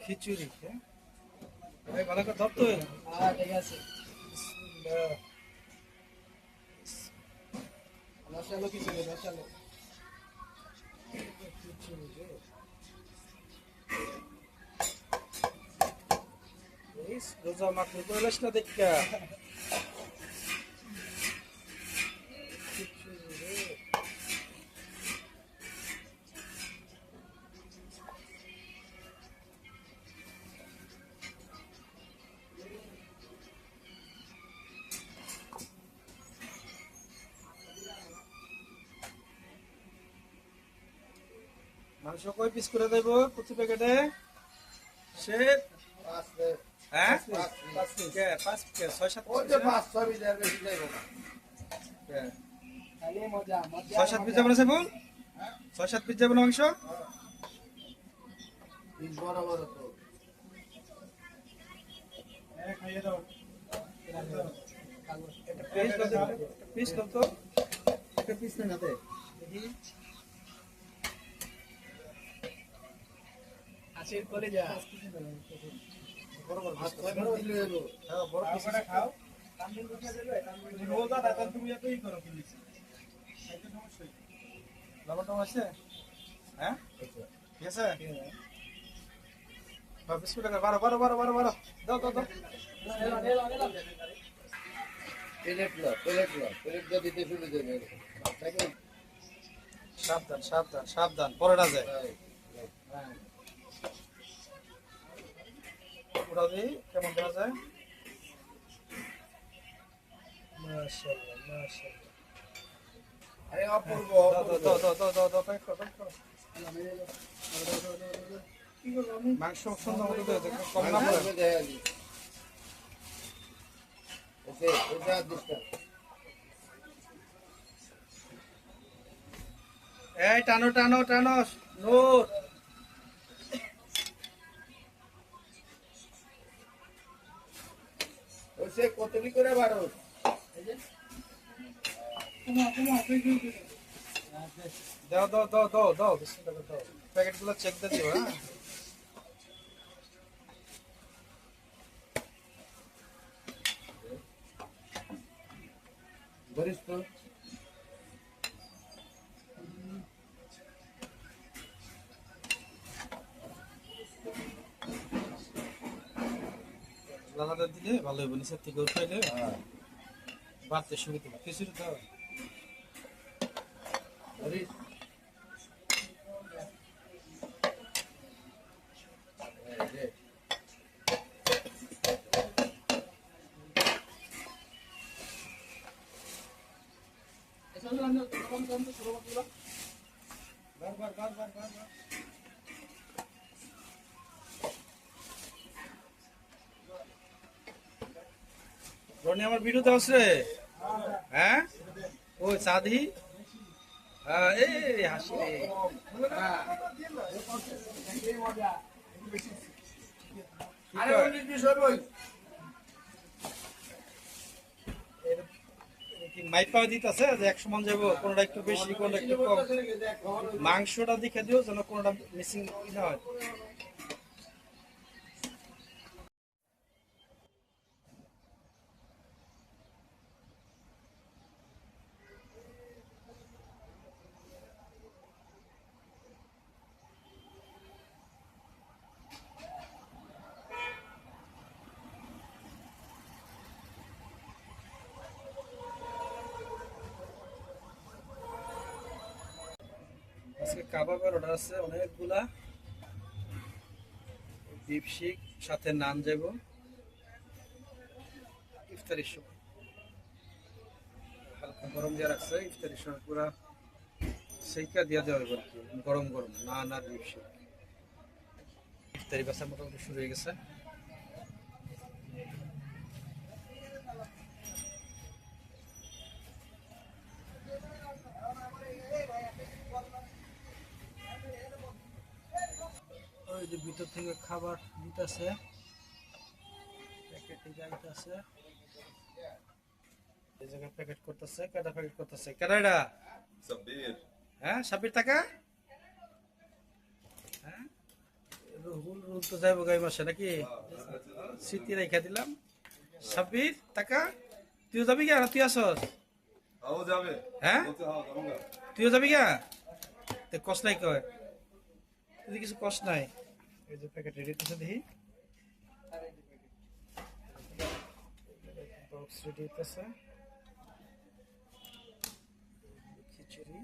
খিচুড়ি, হ্যাঁ ভাই ভালো করে ধর তো। হ্যাঁ ঠিক আছে। রসালো খিচুড়ি, রসালো। খিচুড়ি রে। এই রোজা মাখলে বলিস না দেখা। খিচুড়ি রে। মাংস কয় পিস করে দেবো প্রতি প্যাকেটে? সে হ্যাঁ পাঁচ পিস, 6-7 পিস না? খালি মজা, মজা, 6-7 পিস মজা। যাবে না সাইফুল? 6-7 পিস যাবে না মাংস? বড় বড় তো। খাইয়ে দাও। পিস দাও তো, পিস দাও তো। একটা পিস নেন হাতে। দেখি। হাসির কলিজা। বড় বড় পিস। ছয় বড় দিলে দেবো। হ্যাঁ বড় পিস খাও। রোজা দাদা তুমি এতই করো প্লিজ। খাইতে সমস্যা নেই। লবণ আছে? হ্যাঁ? ঠিক আছে? বিস্কুট বারো বারো বারো বারো বারো দাও দাও দাও। প্লেট লো, প্লেট লো, প্লেট দিয়ে দিতে শুরু দেবে। সাবধান সাবধান সাবধান পরে না যায়। হ্যাঁ। ওটা দিই কেমন দেখা যায়? মাশাআল্লাহ মাশাআল্লাহ। আরে অপূর্ব, দাও দাও দাও দাও দাও দাও দাও প্যাক করো প্যাক করো। মাংস সুন্দর মতো দেও দেখো কম না পড়ে। এই টানো টানো টানো নূর। কতটি করে বারো? দাও দাও দাও দাও দাও বিস্কুট দাও। প্যাকেটগুলো চেক দিয়ে দিও হ্যাঁ। ধরিস তো। লালাদা দিলে ভালো হবে নিচের থেকে উঠাইলে বাড়তে সুবিধা হবে। খিচুড়ি দাও। ধরিস। বার বার বার বার বার। রনি আমার ভিডিওতে আসছে হ্যাঁ? ওই চাঁদি এই হাসি রে। আরে অনেক বিষয় বই। মাইপা দিতেছে যে এক সমান যাবো, কোনটা একটু বেশি কোনটা একটু কম। মাংসটা দেখে দিও যেন কোনটা মিসিং না হয়। আজকে কাবাবের অর্ডার আছে অনেকগুলা। বিফ শিক সাথে নান যাব ইফতারির সময়। হালকা গরম দিয়ে রাখছে ইফতারির সময় পুরা সেইকা দিয়ে দেওয়া হবে আর কি। গরম গরম নান আর বিফ শিক। ইফতারি বাসা মোটামুটি শুরু হয়ে গেছে। ওই যে ভিতর থেকে খাবার দিতেছে, প্যাকেটে যাইতেছে। এই জায়গায় প্যাকেট করতেছে, কেডা প্যাকেট করতেছে? কেডা এটা? সাব্বির হ্যাঁ সাব্বির টাকা? হ্যাঁ রুহুল রুল তো যাইব গাই মাসে নাকি স্মৃতি রেখা দিলাম। সাব্বির টাকা তুইও যাবি গা না তুই আসস? ও যাবে হ্যাঁ বলতে হ্যাঁ যাবো না। তুইও যাবি গা? তে কষ্ট নাই কয় তুই কিছু কষ্ট নাই। এই যে প্যাকেট রেডি করছে দেখি বক্স রেডি হইতেছে। খিচুড়ি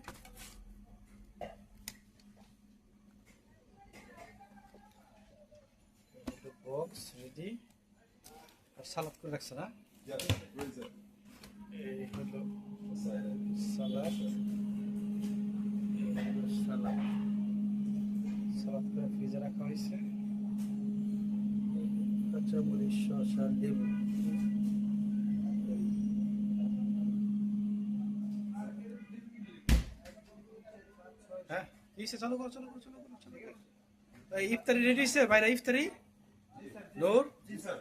বক্স রেডি আর সালাদ করে রাখছে না? Yeah, where is it? এই হলো Inside it. সালাদ সালাদ সালাদ করে ফ্রিজে রাখা হয়েছে। কাঁচামরিচ শসা লেবু হ্যাঁ ঠিক আছে চালু করো চালু করো চালু করো চালু করো। এই ইফতারি রেডি হয়েছে ভাইরা ইফতারি নূর জি স্যার